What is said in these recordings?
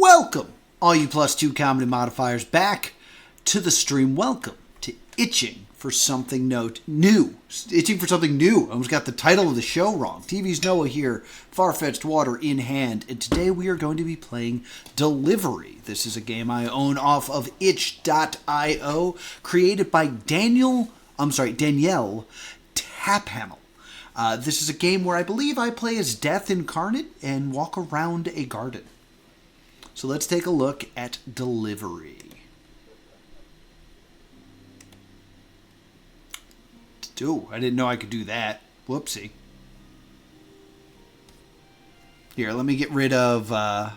Welcome, all you plus two comedy modifiers, back to the stream. Welcome to Itching for Something New. Itching for Something New. I almost got the title of the show wrong. TV's Noah here, Far-Fetched Water in hand, and today we are going to be playing Delivery. This is a game I own off of itch.io, created by Danielle Taphamel. This is a game where I believe I play as Death Incarnate and walk around a garden. So let's take a look at Delivery. Ooh, I didn't know I could do that. Whoopsie. Here, let me get rid of the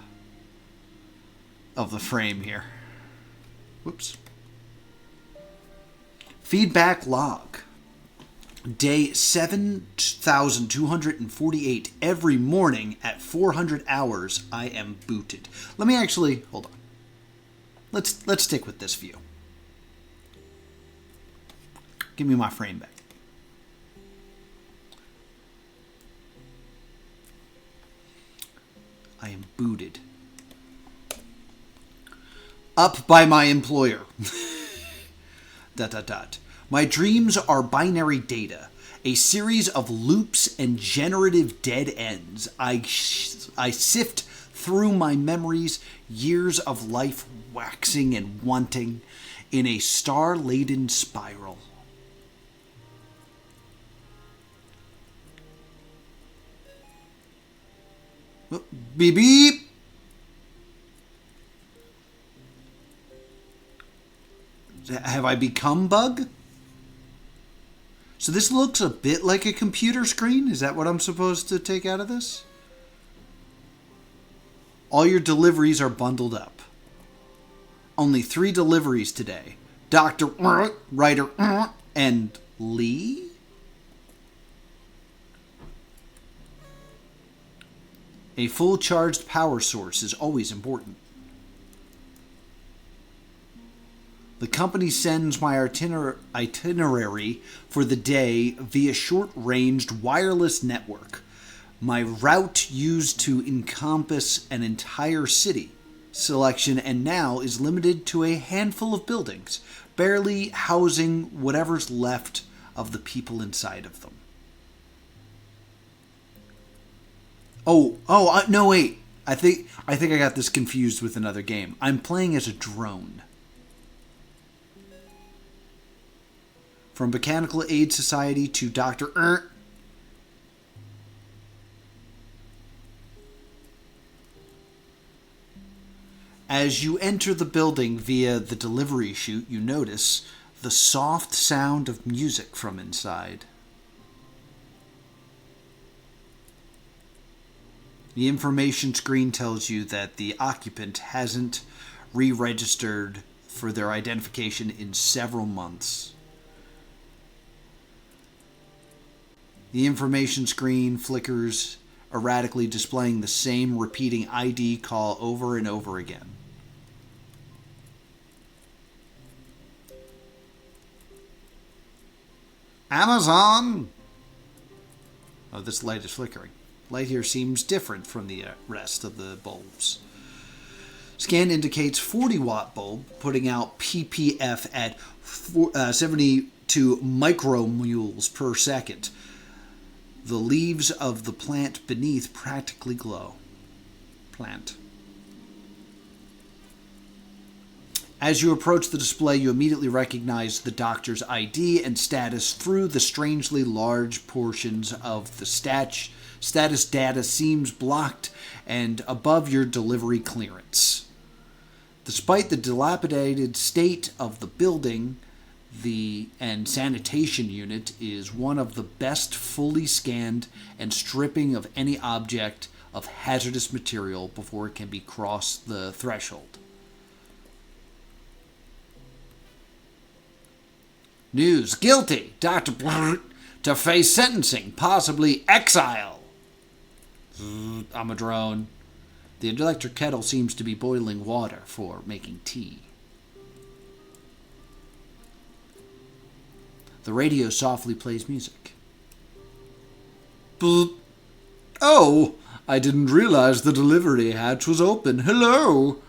frame here. Whoops. Feedback log. Day 7,248. Every morning at 400 hours, I am booted. Let me actually, hold on. Let's stick with this view. Give me my frame back. I am booted. Up by my employer. ... My dreams are binary data, a series of loops and generative dead ends. I sift through my memories, years of life waxing and wanting, in a star-laden spiral. Beep beep. Have I become bug? So this looks a bit like a computer screen. Is that what I'm supposed to take out of this? All your deliveries are bundled up. Only 3 deliveries today. Dr. Writer and Lee? A full charged power source is always important. The company sends my itinerary for the day via short-ranged wireless network. My route used to encompass an entire city selection and now is limited to a handful of buildings, barely housing whatever's left of the people inside of them. No, wait. I think I got this confused with another game. I'm playing as a drone. From Mechanical Aid Society to Dr. As you enter the building via the delivery chute, you notice the soft sound of music from inside. The information screen tells you that the occupant hasn't re-registered for their identification in several months. The information screen flickers, erratically displaying the same repeating ID call over and over again. Amazon! Oh, this light is flickering. Light here seems different from the rest of the bulbs. Scan indicates 40-watt bulb, putting out ppf at 72 micromoles per second. The leaves of the plant beneath practically glow. Plant. As you approach the display, you immediately recognize the doctor's ID and status through the strangely large portions of the status data seems blocked and above your delivery clearance. Despite the dilapidated state of the building, the sanitation unit is one of the best fully scanned and stripping of any object of hazardous material before it can be crossed the threshold. News. Guilty. Dr. to face sentencing, possibly exile. I'm a drone. The electric kettle seems to be boiling water for making tea. The radio softly plays music. Boop. Oh, I didn't realize the delivery hatch was open. Hello!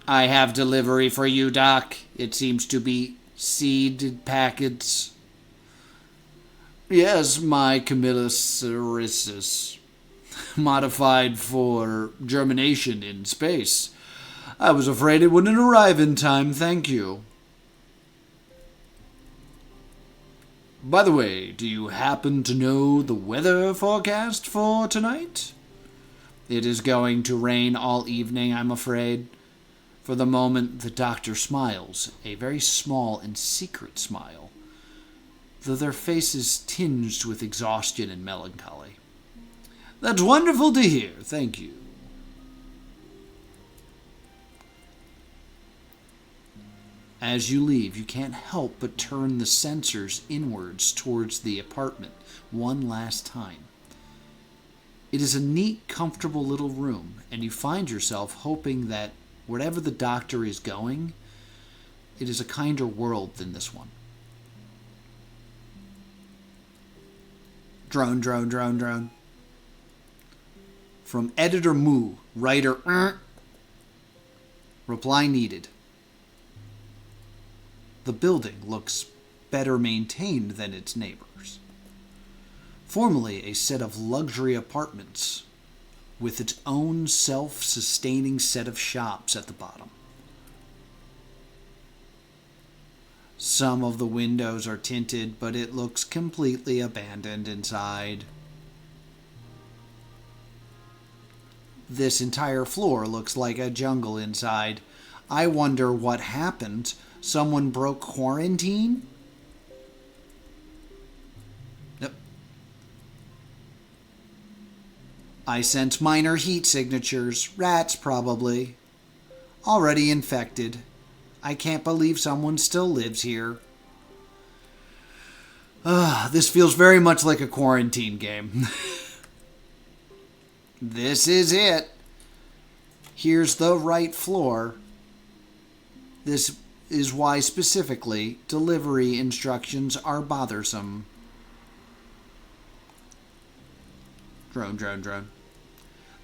I have delivery for you, Doc. It seems to be seed packets. Yes, my Camillus modified for germination in space. I was afraid it wouldn't arrive in time, thank you. By the way, do you happen to know the weather forecast for tonight? It is going to rain all evening, I'm afraid. For the moment, the doctor smiles, a very small and secret smile, though their face is tinged with exhaustion and melancholy. That's wonderful to hear, thank you. As you leave, you can't help but turn the sensors inwards towards the apartment one last time. It is a neat, comfortable little room, and you find yourself hoping that wherever the doctor is going, it is a kinder world than this one. Drone, drone, drone, drone. From Editor Moo, writer reply needed. The building looks better maintained than its neighbors. Formerly a set of luxury apartments with its own self-sustaining set of shops at the bottom. Some of the windows are tinted, but it looks completely abandoned inside. This entire floor looks like a jungle inside. I wonder what happened. Someone broke quarantine? Yep. I sense minor heat signatures. Rats, probably. Already infected. I can't believe someone still lives here. This feels very much like a quarantine game. This is it. Here's the right floor. This is why specifically delivery instructions are bothersome. Drone, drone, drone.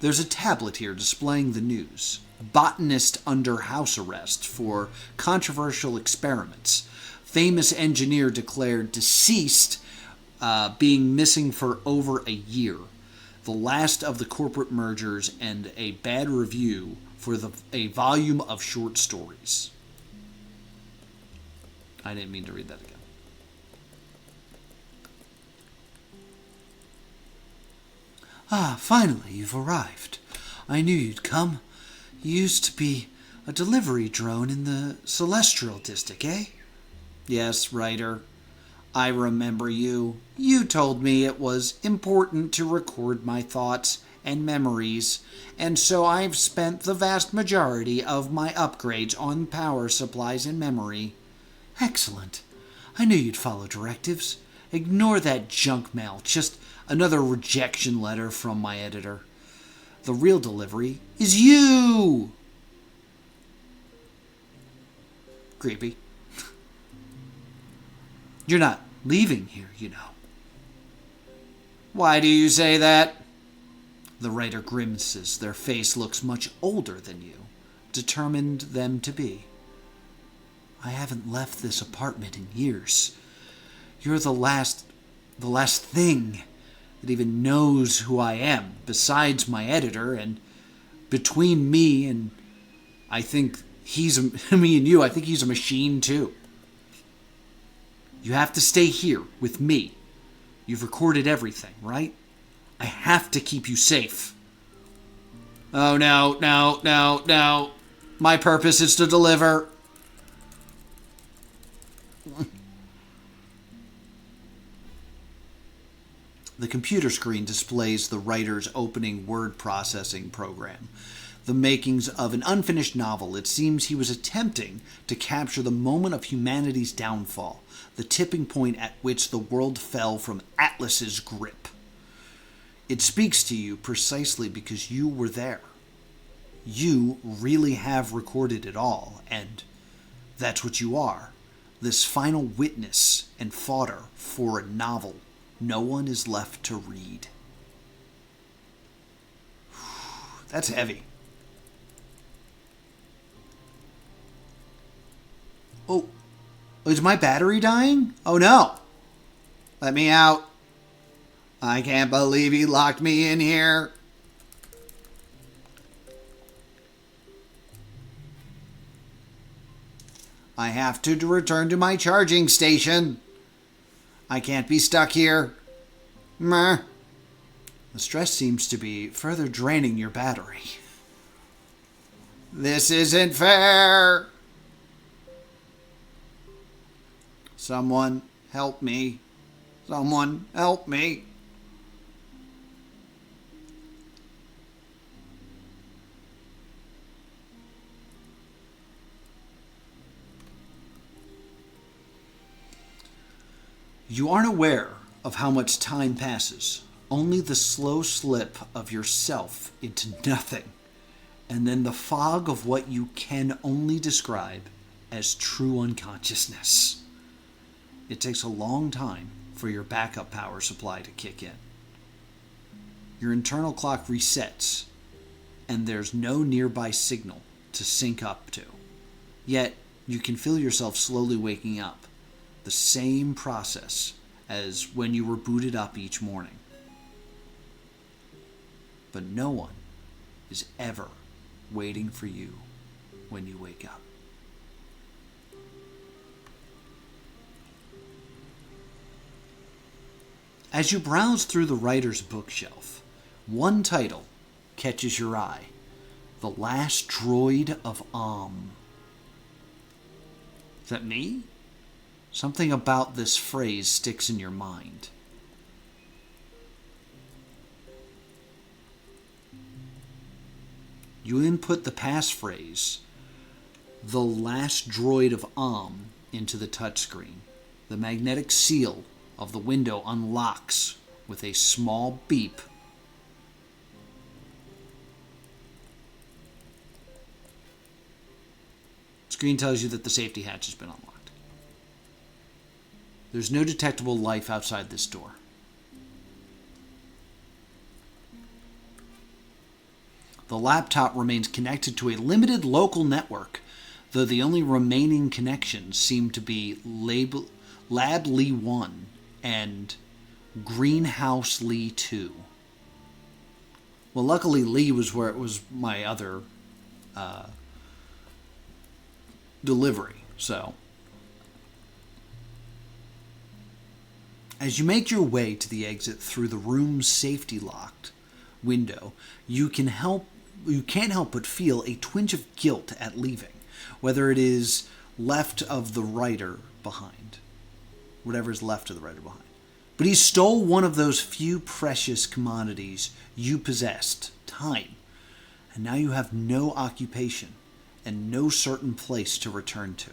There's a tablet here displaying the news. Botanist under house arrest for controversial experiments. Famous engineer declared deceased, being missing for over a year. The last of the corporate mergers and a bad review for a volume of short stories. I didn't mean to read that again. Ah, finally you've arrived. I knew you'd come. You used to be a delivery drone in the Celestial District, eh? Yes, writer. I remember you. You told me it was important to record my thoughts and memories, and so I've spent the vast majority of my upgrades on power supplies and memory. Excellent. I knew you'd follow directives. Ignore that junk mail. Just another rejection letter from my editor. The real delivery is you! Creepy. You're not leaving here, you know. Why do you say that? The writer grimaces. Their face looks much older than you, determined them to be. I haven't left this apartment in years. You're the last thing that even knows who I am, besides my editor, and between me and I think me and you, I think he's a machine too. You have to stay here with me. You've recorded everything, right? I have to keep you safe. Oh, no, no, no, no. My purpose is to deliver. The computer screen displays the writer's opening word processing program. The makings of an unfinished novel. It seems he was attempting to capture the moment of humanity's downfall, the tipping point at which the world fell from Atlas's grip. It speaks to you precisely because you were there. You really have recorded it all, and that's what you are. This final witness and fodder for a novel no one is left to read. That's heavy. Oh, is my battery dying? Oh no. Let me out. I can't believe he locked me in here. I have to return to my charging station. I can't be stuck here. Meh. The stress seems to be further draining your battery. This isn't fair. Someone help me. Someone help me. You aren't aware of how much time passes, only the slow slip of yourself into nothing, and then the fog of what you can only describe as true unconsciousness. It takes a long time for your backup power supply to kick in. Your internal clock resets, and there's no nearby signal to sync up to. Yet, you can feel yourself slowly waking up. The same process as when you were booted up each morning. But no one is ever waiting for you when you wake up. As you browse through the writer's bookshelf, one title catches your eye: The Last Droid of Om. Is that me? Something about this phrase sticks in your mind. You input the passphrase, "The Last Droid of Om," into the touchscreen. The magnetic seal of the window unlocks with a small beep. Screen tells you that the safety hatch has been unlocked. There's no detectable life outside this door. The laptop remains connected to a limited local network, though the only remaining connections seem to be Lab Lee 1 and Greenhouse Lee 2. Well, luckily Lee was where it was my other delivery, so... As you make your way to the exit through the room's safety locked window, you can't help but feel a twinge of guilt at leaving, whether it is left of the writer behind. Whatever is left of the writer behind. But he stole one of those few precious commodities you possessed, time, and now you have no occupation and no certain place to return to.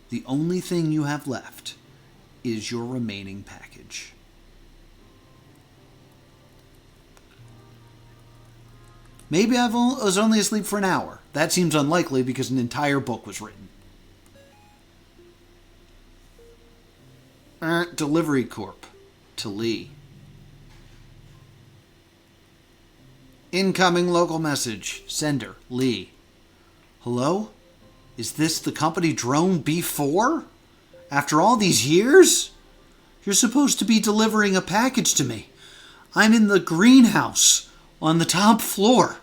The only thing you have left is your remaining package. Maybe I was only asleep for an hour. That seems unlikely because an entire book was written. Delivery Corp. To Lee. Incoming local message. Sender, Lee. Hello? Is this the company drone B4? After all these years? You're supposed to be delivering a package to me. I'm in the greenhouse on the top floor.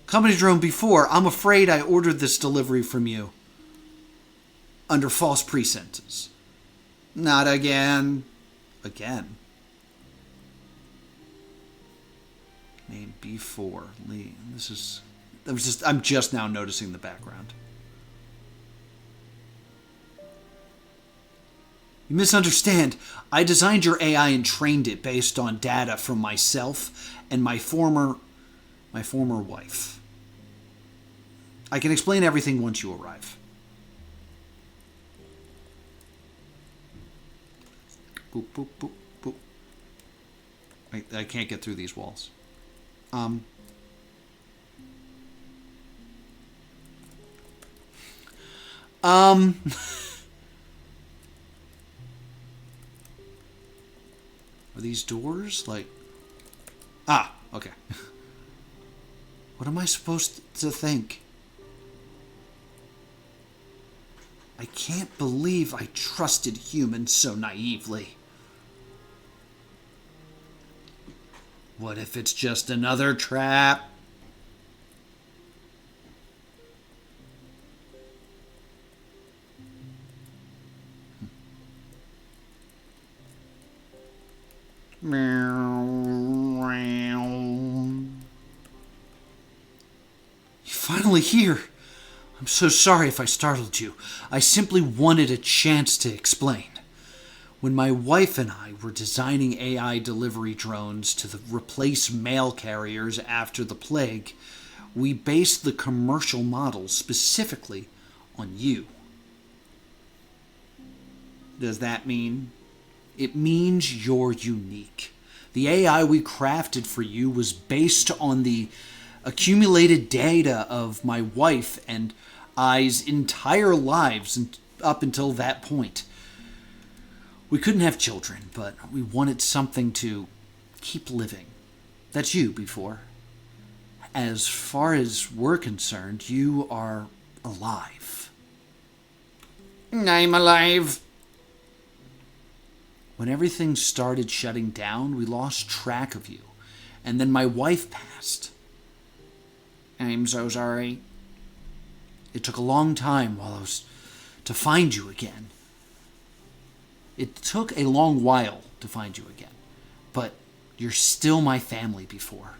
Company drone B4, I'm afraid I ordered this delivery from you under false pretenses. Not again. Again. Name B4. Lee. I'm just now noticing the background. You misunderstand. I designed your AI and trained it based on data from myself and my former wife. I can explain everything once you arrive. Boop, boop, boop, boop. I can't get through these walls. Are these doors? Like... Ah, Okay. What am I supposed to think? I can't believe I trusted humans so naively. What if it's just another trap? You're finally here. I'm so sorry if I startled you. I simply wanted a chance to explain. When my wife and I were designing AI delivery drones to replace mail carriers after the plague, we based the commercial model specifically on you. Does that mean? It means you're unique. The AI we crafted for you was based on the accumulated data of my wife and I's entire lives up until that point. We couldn't have children, but we wanted something to keep living. That's you, before. As far as we're concerned, you are alive. I'm alive. When everything started shutting down, we lost track of you. And then my wife passed. I'm so sorry. It took a long time to find you again. It took a long while to find you again. But you're still my family, before.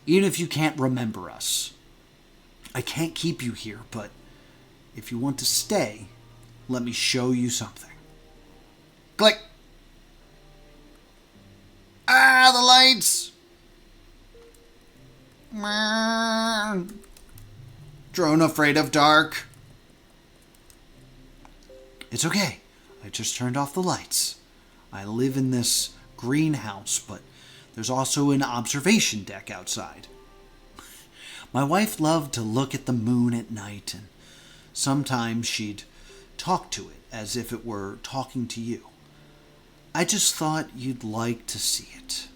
Even if you can't remember us. I can't keep you here, but if you want to stay, let me show you something. Click! Ah, the lights! Drone afraid of dark. It's okay. I just turned off the lights. I live in this greenhouse, but there's also an observation deck outside. My wife loved to look at the moon at night, and sometimes she'd talk to it as if it were talking to you. I just thought you'd like to see it.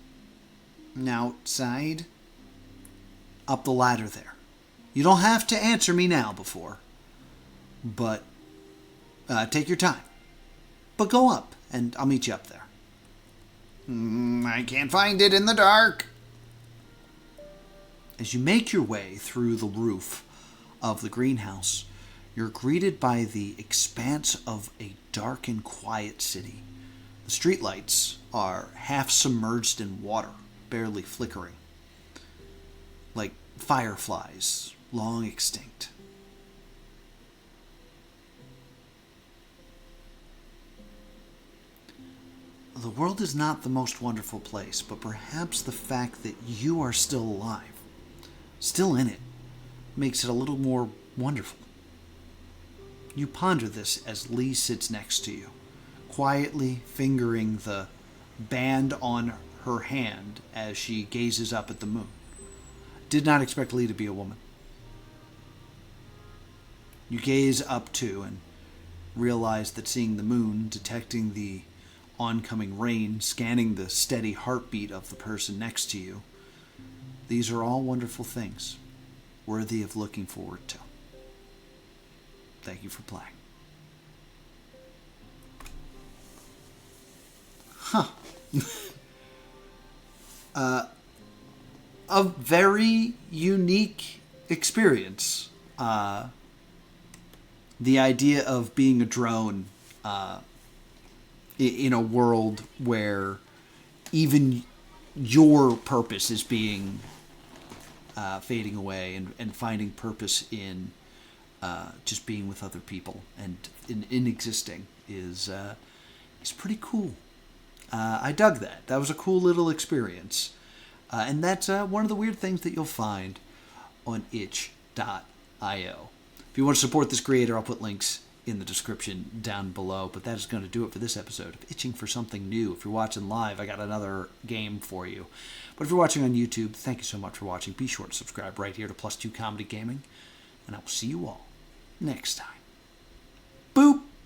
Outside? Up the ladder there. You don't have to answer me now, before. But take your time. But go up, and I'll meet you up there. I can't find it in the dark. As you make your way through the roof of the greenhouse, you're greeted by the expanse of a dark and quiet city. The streetlights are half submerged in water, barely flickering, like fireflies long extinct. The world is not the most wonderful place, but perhaps the fact that you are still alive, still in it, makes it a little more wonderful. You ponder this as Lee sits next to you, quietly fingering the band on her hand as she gazes up at the moon. Did not expect Lee to be a woman. You gaze up too and realize that seeing the moon, detecting the oncoming rain, scanning the steady heartbeat of the person next to you, these are all wonderful things, worthy of looking forward to. Thank you for playing. A very unique experience. The idea of being a drone in a world where even your purpose is being fading away, and finding purpose in just being with other people and in existing is pretty cool. I dug that. That was a cool little experience. And that's one of the weird things that you'll find on itch.io. If you want to support this creator, I'll put links in the description down below. But that is going to do it for this episode of Itching for Something New. If you're watching live, I got another game for you. But if you're watching on YouTube, thank you so much for watching. Be sure to subscribe right here to Plus2 Comedy Gaming. And I will see you all next time. Boop!